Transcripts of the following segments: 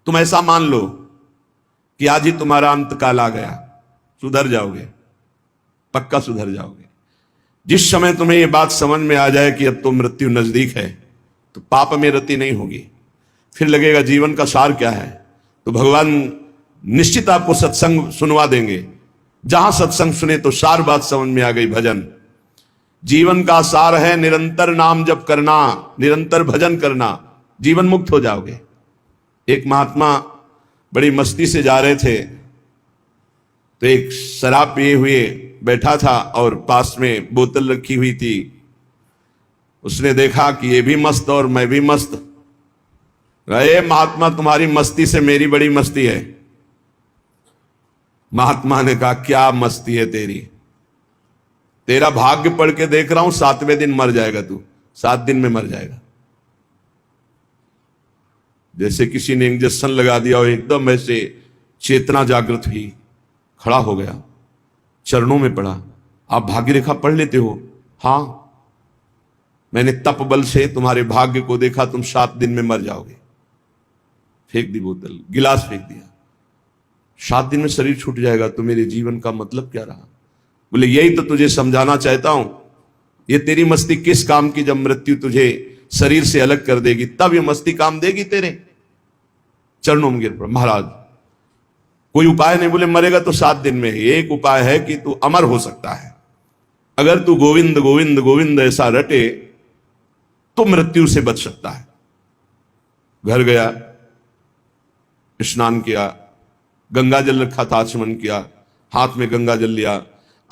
तुम ऐसा मान लो कि आज ही तुम्हारा अंतकाल आ गया, सुधर जाओगे, पक्का सुधर जाओगे। जिस समय तुम्हें यह बात समझ में आ जाए कि अब तो मृत्यु नजदीक है, तो पाप में रति नहीं होगी। फिर लगेगा जीवन का सार क्या है, तो भगवान निश्चित आपको सत्संग सुनवा देंगे। जहां सत्संग सुने तो सार बात समझ में आ गई। भजन जीवन का सार है, निरंतर नाम जप करना, निरंतर भजन करना, जीवन मुक्त हो जाओगे। एक महात्मा बड़ी मस्ती से जा रहे थे, तो एक शराब पिए हुए बैठा था और पास में बोतल रखी हुई थी। उसने देखा कि ये भी मस्त और मैं भी मस्त। अरे महात्मा, तुम्हारी मस्ती से मेरी बड़ी मस्ती है। महात्मा ने कहा, क्या मस्ती है तेरी? तेरा भाग्य पढ़ के देख रहा हूं, 7वें दिन मर जाएगा तू, 7 दिन में मर जाएगा। जैसे किसी ने इंजेक्शन लगा दिया और एकदम ऐसे चेतना जागृत हुई, खड़ा हो गया, चरणों में पड़ा। आप भाग्य रेखा पढ़ लेते हो? हां, मैंने तप बल से तुम्हारे भाग्य को देखा, तुम 7 दिन में मर जाओगे। फेंक दी बोतल, गिलास फेंक दिया। 7 दिन में शरीर छूट जाएगा, तो मेरे जीवन का मतलब क्या रहा? बोले यही तो तुझे समझाना चाहता हूं। ये तेरी मस्ती किस काम की, जब मृत्यु तुझे शरीर से अलग कर देगी, तब ये मस्ती काम देगी तेरे। चरणों में गिर पड़ा। महाराज कोई उपाय नहीं? बोले मरेगा तो 7 दिन में ही। एक उपाय है कि तू अमर हो सकता है। अगर तू गोविंद गोविंद गोविंद ऐसा रटे तो मृत्यु से बच सकता है। घर गया, स्नान किया, गंगा जल रखा था, आचमन किया, हाथ में गंगा जल लिया।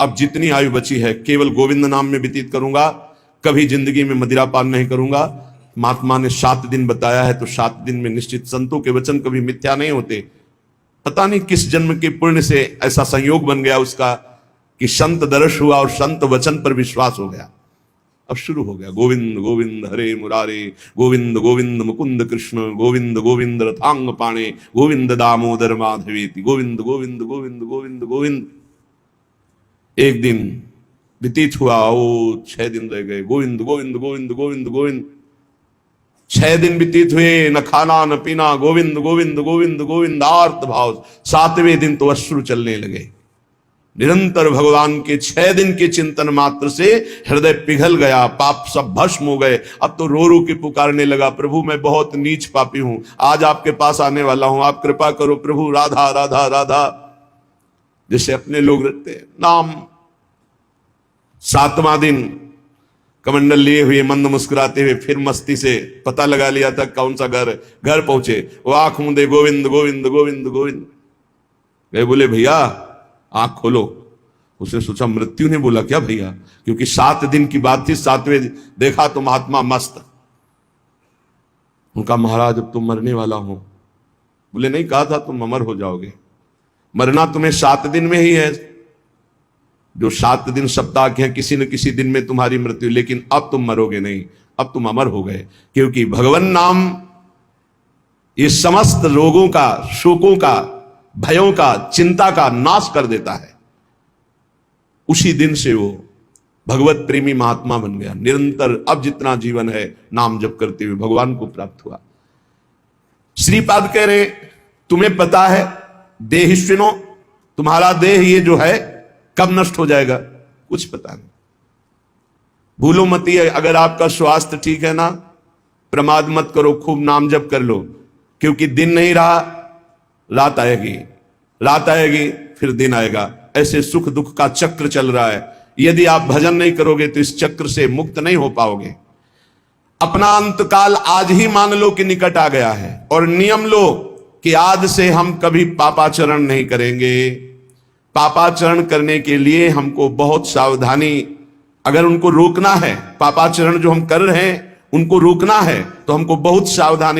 अब जितनी आयु बची है केवल गोविंद नाम में व्यतीत करूंगा, कभी जिंदगी में मदिरा पान नहीं करूंगा। महात्मा ने 7 दिन बताया है, तो 7 दिन में निश्चित, संतों के वचन कभी मिथ्या नहीं होते। पता नहीं किस जन्म के पुण्य से ऐसा संयोग बन गया उसका कि संत दर्श हुआ और संत वचन पर विश्वास हो गया। अब शुरू हो गया, गोविंद गोविंद हरे मुरारे, गोविंद गोविंद मुकुंद कृष्ण, गोविंद गोविंद रथांग पाणे, गोविंद दामोदर माधवेति, गोविंद गोविंद गोविंद गोविंद गोविंद। एक दिन व्यतीत हुआ, ओ 6 दिन रह गए, गोविंद गोविंद गोविंद गोविंद गोविंद। 6 दिन व्यतीत हुए, न खाना न पीना, गोविंद गोविंद गोविंद गोविंद, आर्त भाव। 7वें दिन तो अश्रु चलने लगे। निरंतर भगवान के 6 दिन के चिंतन मात्र से हृदय पिघल गया, पाप सब भस्म हो गए। अब तो रो रो के पुकारने लगा, प्रभु मैं बहुत नीच पापी हूं, आज आपके पास आने वाला हूं, आप कृपा करो प्रभु, राधा राधा राधा, जैसे अपने लोग रखते हैं नाम। 7वां दिन कमंडल लिए हुए, मंद मुस्कुराते हुए, फिर मस्ती से पता लगा लिया था कौन सा घर पहुंचे। वो आंख मूंदे, गोविंद गोविंद गोविंद गोविंद। गए, बोले भैया आंख खोलो। उसने सोचा मृत्यु ने बोला क्या भैया, क्योंकि 7 दिन की बात थी। 7वें देखा तो महात्मा मस्त। उनका महाराज अब तुम मरने वाला हो। बोले नहीं, कहा था तुम अमर हो जाओगे, मरना तुम्हें 7 दिन में ही है। जो 7 दिन सप्ताह के हैं, किसी न किसी दिन में तुम्हारी मृत्यु, लेकिन अब तुम मरोगे नहीं, अब तुम अमर हो गए। क्योंकि भगवान नाम ये समस्त रोगों का, शोकों का, भयों का, चिंता का नाश कर देता है। उसी दिन से वो भगवत प्रेमी महात्मा बन गया। निरंतर अब जितना जीवन है नाम जप करते हुए भगवान को प्राप्त हुआ। श्रीपाद कह रहे, तुम्हें पता है देहिष्विनो, तुम्हारा देह ये जो है कब नष्ट हो जाएगा? कुछ पता नहीं। भूलो मत, अगर आपका स्वास्थ्य ठीक है ना, प्रमाद मत करो, खूब नाम जप कर लो, क्योंकि दिन नहीं रहा, रात आएगी, रात आएगी, फिर दिन आएगा। ऐसे सुख दुख का चक्र चल रहा है। यदि आप भजन नहीं करोगे तो इस चक्र से मुक्त नहीं हो पाओगे। अपना अंतकाल आज ही मान लो कि निकट आ गया है, और नियम लो कि आज से हम कभी पापाचरण नहीं करेंगे। पापाचरण करने के लिए हमको बहुत सावधानी, अगर उनको रोकना है, पापाचरण जो हम कर रहे हैं उनको रोकना है, तो हमको बहुत सावधानी